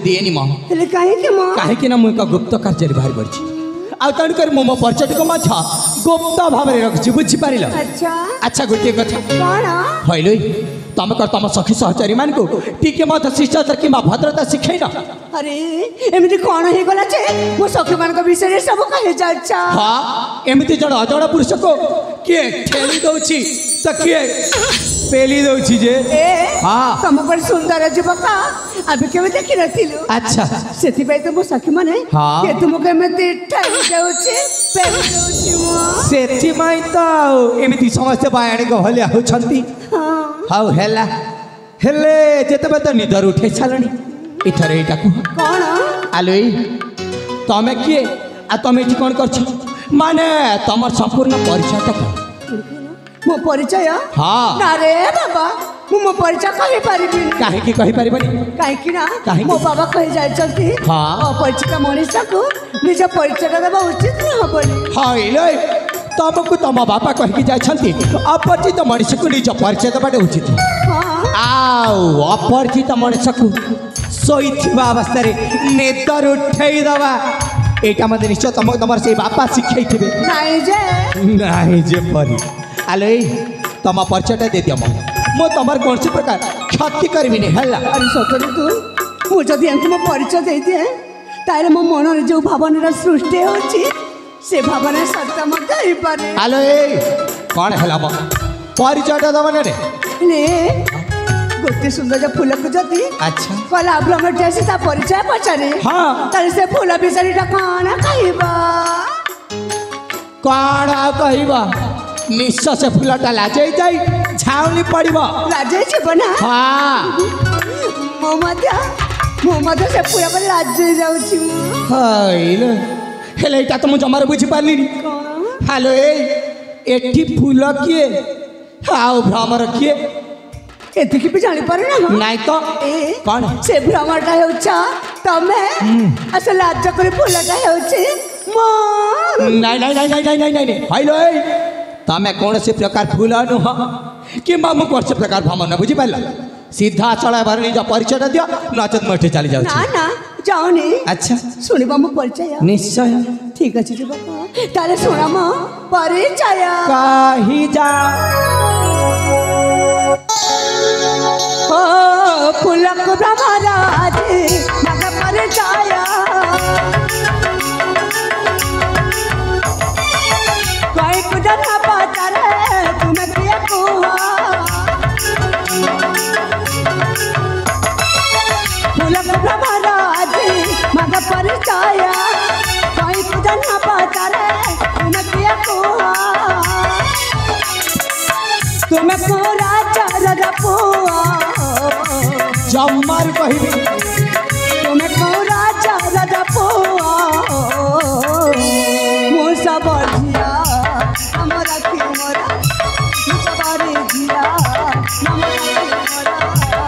दिएनी माँ हेले काहे माँ कहीं ना मुझे गुप्त कार्य बाहर पड़ी आउकर मो परिचय को मछ गुप्त भाव में रखी बुझीपार अच्छा अच्छा गोटे कथा कौन हईल तुम कर तुम सखी सहचारी मान को टी मत शिष्टाचार कि भद्रता शिखे अरे एमती कौन हो गला जे मो सखी मान विषय सब कहे जा हाँ एमती जन अजण पुरुष को किए ठेली दौची तो किए पेली दौची जे हाँ तुम बड़ सुंदर जुबका अभी केवे देखि नथिलु अच्छा सेति पे तो मो सखी माने हाँ के तुमको एमती ठेली दउची पेली दउची मो सेति माई तो एमती समस्त बायाणी को भलिया होछंती हां हाउ हेला हेले जेतबे तो निदर उठे छालणी इथरे एटा को कौन आलोई तमे किए आ तमे इठी कोन करछ माने तमर संपूर्ण परिचय तक मो परिचय हाँ ना रे बाबा मो परिचय कहि परिबि काहे की कहि परिबनि काहे की ना काहे मो बाबा कहि जायछंती हाँ अपरिचित मनीष को निज परिचय देबा उचित न हबनी हाइले तुमको तुम बापा कहि जायछंती अपरिचित मनुष्य को निज परिचय देबाटे उचित हां आओ अपरिचित मनुष्य को सोईथिबा अवस्था रे नेतर उठै दबा एटा मते निश्चय तुम से बापा शिखै थिबे नहीं जे परी आलो तुम परिचय दे दियो मो तुम कौन सी प्रकार क्षति करबी है अरे सतरे तू मुझे जदि मो परिचय दे दिए तारे मो मन जो भावना सृष्टि होची से भावना सत्य मत ही पारे आलो कौन है मो परिचय दबने रे ले गोटे सुंदर जो फूल को जति अच्छा कला ब्रह्म जैसे ता परिचय पचारे हाँ तारे से फूल बिसरी कौन कहबा कौन कहबा निश्चय से फूलटा लाजे जाई झाउनी पड़िबो लाजे छ बना हाँ मो मध्य से पूरा पर लाजे जाउछी हाइल हेले एटा तो मु जमार बुझी पारली हेलो एठी फूल किए आओ भ्रमर किए एतिकी भी जानी पारे ना नहीं तो कौन से भ्रमरटा होचा तमे असल लाज करे फूलटा होची मो नहीं नहीं नहीं नहीं नहीं नहीं नहीं हाइलो तमें कौन से प्रकार फूल नुह कि मामू कौन से प्रकार भ्रमण बुझी पार सीधा चढ़ा बार निज परिचय दियो नचत मठे चली जाऊ ना ना जाओनी अच्छा सुनिबा मो परिचय निश्चय ठीक अछि जे बाबा ताले सुना मो परिचय कहि जा ओ फूलक ब्रह्मराजी मग परिचय कोई कुदन पातरे तुम किया कुआ फूलक ब्रह्मराजी मग परिचय कोई कुदन पातरे तुम किया कुआ तुम को राजा रपुआ जम्मार कहिबी तुम को राजा रपुआ मुसा बढ़िया हमरा की मोरा सवारी जिया हमरा की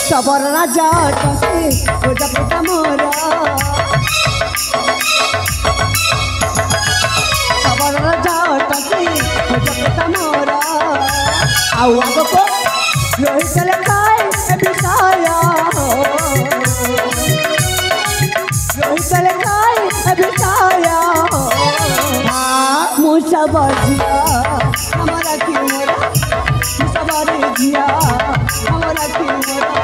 सबर राजा टके गोजा पुता मोरा सबर राजा टके गोजा पुता मोरा आउ आगो को रोहित लखाए बिसाया रोहित लखाए बिसाया मुसा बजिया हमारा की मोरा मुसा बजिया हमारा की मोरा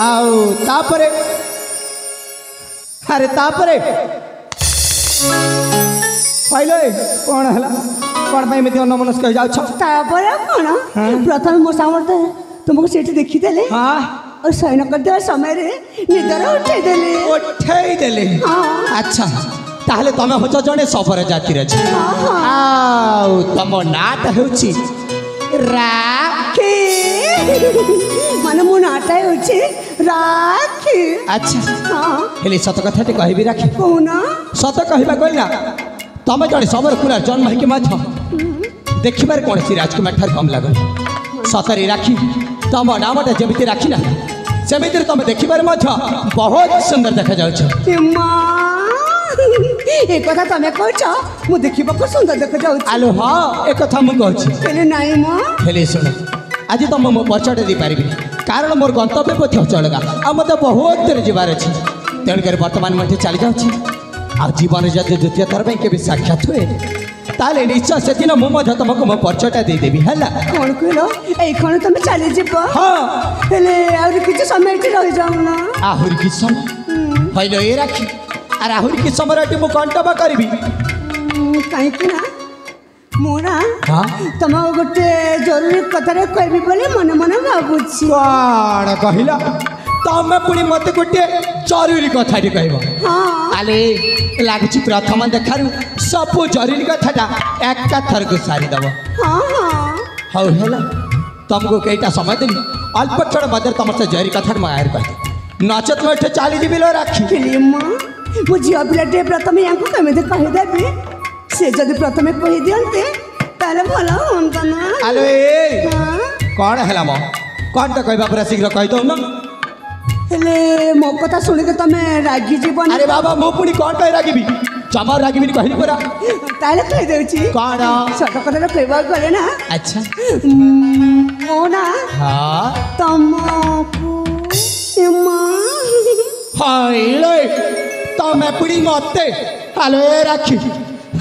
आउ तापरे अरे तापरे कहले कौन है कौन पाई एमती अनमनस्क हो जाउछ तापर कौन प्रथम मो सामर्थ तुमको सेठी देखी देले हाँ और शयन करते समय रे निदर उठे देले अच्छा ताहले तमे होच जने सफर जाति रे आउ तम नाट होची राखी माने मो नाटा होची राखी अच्छा हाँ हेले सत कथा टे कहबी राखी कोना सत कहबा कहला तमे जने समर कुला जन्म है कि मथ देखिबार कोन सी राजकुमार ठार कम लागल सतरी राखी तम नामटा जेमिति राखी ना सेमिति तमे देखिबार मथ बहुत सुंदर देखा जाउछ ए कथा तमे कहछ मु देखिबा को सुंदर देख जाउछ आलो हां ए कथा मु कहछि हेले नाई म हेले सुन आज तुम मो परिचय दे पारिबी कारण मोर गंतव्य पथ चलगा आ मते बहुत दूर जीवार अछि तेणुकर वर्तमान मध्य चली जाउछि आ जीवन जदि द्वितीय थर के भी साक्षात हुए ताले निश्चय से दिन मु मध्य तुमको मो परिचयटा दे देबी हला कोन कहलो ए खण तमे चली जेबो हां हेले और किछ समय टे रहि जाऊ ना आहुरी कि समय हइलो ए राखी आ आहुरी कि समय रे मु कंटबा करबी काहे कि ना मोरा हां तम गोटे जरूरी कथा रे कहबी बोले मन मन भाबुछि कोन कहिला तमे पुणी मते गोटे जरूरी कथा टे कहबो हां आले लागुची प्रथम देखारु सब जरूरी कथाटा एक थर को सारी दब हां हां हौ हेला तुमको कईटा समय देनी अल्प क्षण मध्य तुम से जरूरी कथा मायर कह नचत में उठे चाली जीबी लो राखी फिल्म मु झियो पिलाटे प्रथम यांको कमेते कहि देबी से जदि प्रथमे कहि दियंते ताले भलो होंता ना आलो ए कौन हेला मो कौन तो कहबा पूरा शीघ्र कहि दो ना हेले मो कथा सुनि के तमे रागी जीवन अरे बाबा मो पुणी कौन कहि रागिबी जमा रागिबी कहली पूरा ताले कहि देउछि कौन सट कथा रे कहबा गले ना अच्छा मोना हां तमको एमा हाय ले तमे पुणी मते आलो ए राखी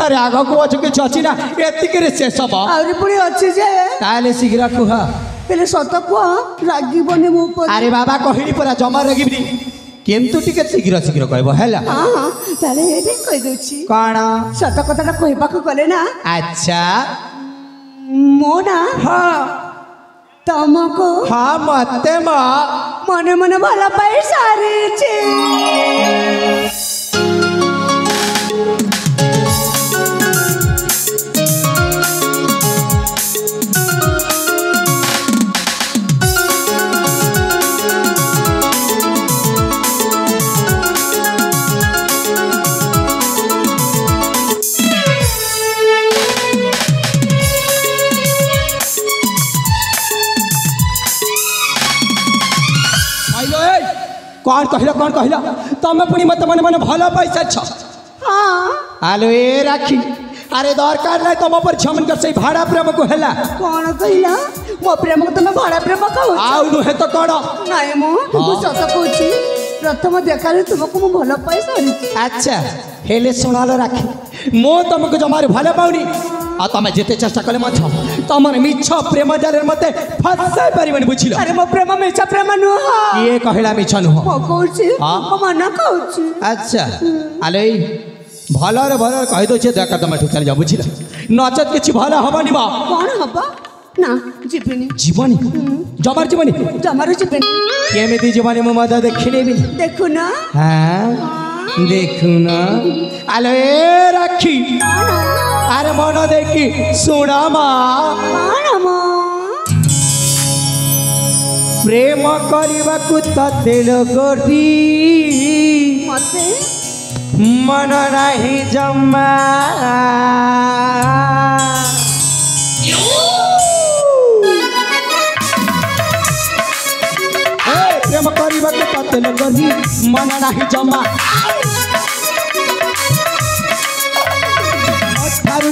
अरे आग को अच्छे कि अच्छी ना एतिक रे शेष बा आउरी पुणी अछि जे ताले शीघ्र कुह हेले सत को रागी बने मो पर अरे बाबा कहली परा जमा रागिबी केमतु टिके शीघ्र शीघ्र कहबो हेला हां ताले एते कहि देउछि कोन सत कथा कहबा को गले ना अच्छा मोना हाँ तमको हाँ मते माँ मने मने भला पाई सारी छे कौन कहला तमे पुणी मत मन मन भला पैसा छ हां आलो ए राखी अरे दरकार नहीं तुम पर छमन कर से भाड़ा प्रेम को हेला कौन कहला मो प्रेम को तमे भाड़ा प्रेम कहू आउ नुहे तो कौन नाय मो तू सत कहूची प्रथम देखारे तुमको मो भला पैसा अच्छा हेले सुनालो राखी मो तुमको जमार भला पाउनी आ तमे जेते चेष्टा कले मत तमर मिछ प्रेम जाले मते फसाई परिबन बुझिलो अरे मो प्रेम मिछ प्रेम नु ये कहला मिछ नु मो कहूची मो मना कहूची अच्छा आले भलर भलर कहि दो छे देखा तमे ठुकल जा बुझिलो नचत किछि भला हबनी बा कोन हबा ना जीवनी जीवनी जमार जीवनी जमार जीवनी केमिति जीवनी मो मदा देखिने भी देखु ना हां देखु ना आले राखी अरे मन देखी सुना माँ प्रेम करने को तेल गोरी मते मन नहीं जमा प्रेम करने को तेल गोरी मन नहीं जमा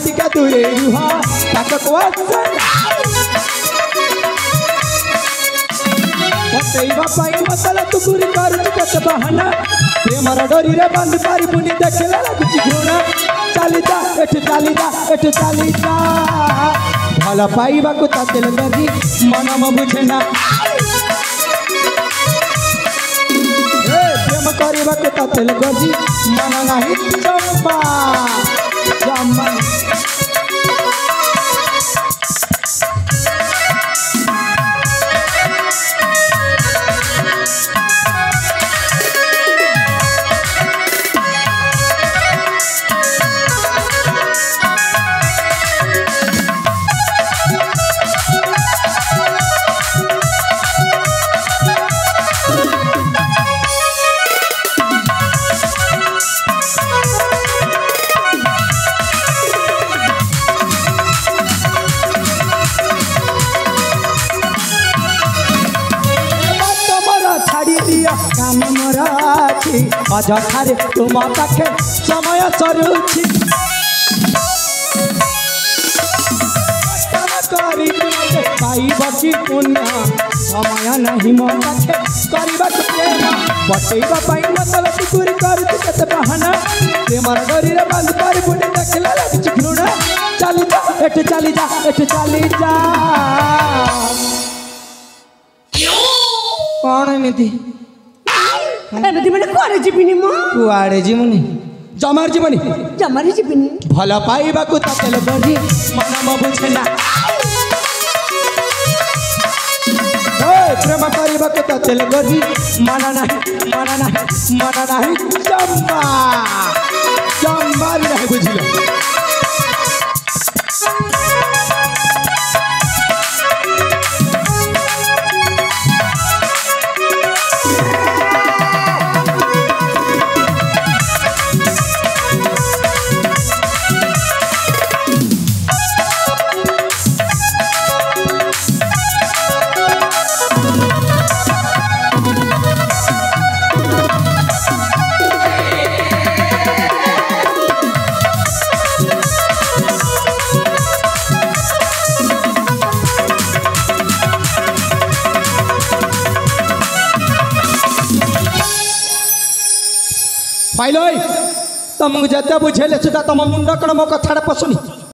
टिका दूरे रुहा ताक कतईबा पाई मतला तू पूरी कर कत बहाना प्रेमर डोरी रे बंद पारी पुनी देखला कुछ घोड़ा चालिता एठ चालिता भला पाईबा को तातेल गरी मन म बुझना କରିବା କଥା ତେଲ ଗଜି ମନ ନାହିଁ ଜମ୍ବା ଜମ୍ବା काम मराठी अजठारे तुम पाखे समय सरुछि पाइब कि पुण्य समय नहीं मो पाखे करबा प्रेम बटेइबा पाई मतलब टुकुरी करूछि केते बहाना प्रेमर गरी रे बांध पर बुडी देखला लागिछ घृणा चली जा एठ चली जा एठ चली जा कौन एमिति एमती मैंने कुआरे जीविनी मो कुआरे जीवनी जमार जीवनी जमारी जीविनी भल पाइबा को ततेल गरी मन म बुझेना ए प्रेम करिबा को ततेल गरी मन नाही जम्बा जम्बा नहीं बुझिलो पाइल तुमको जते बुझेले सुधा तुम मुंड कण मो कथा पसुनी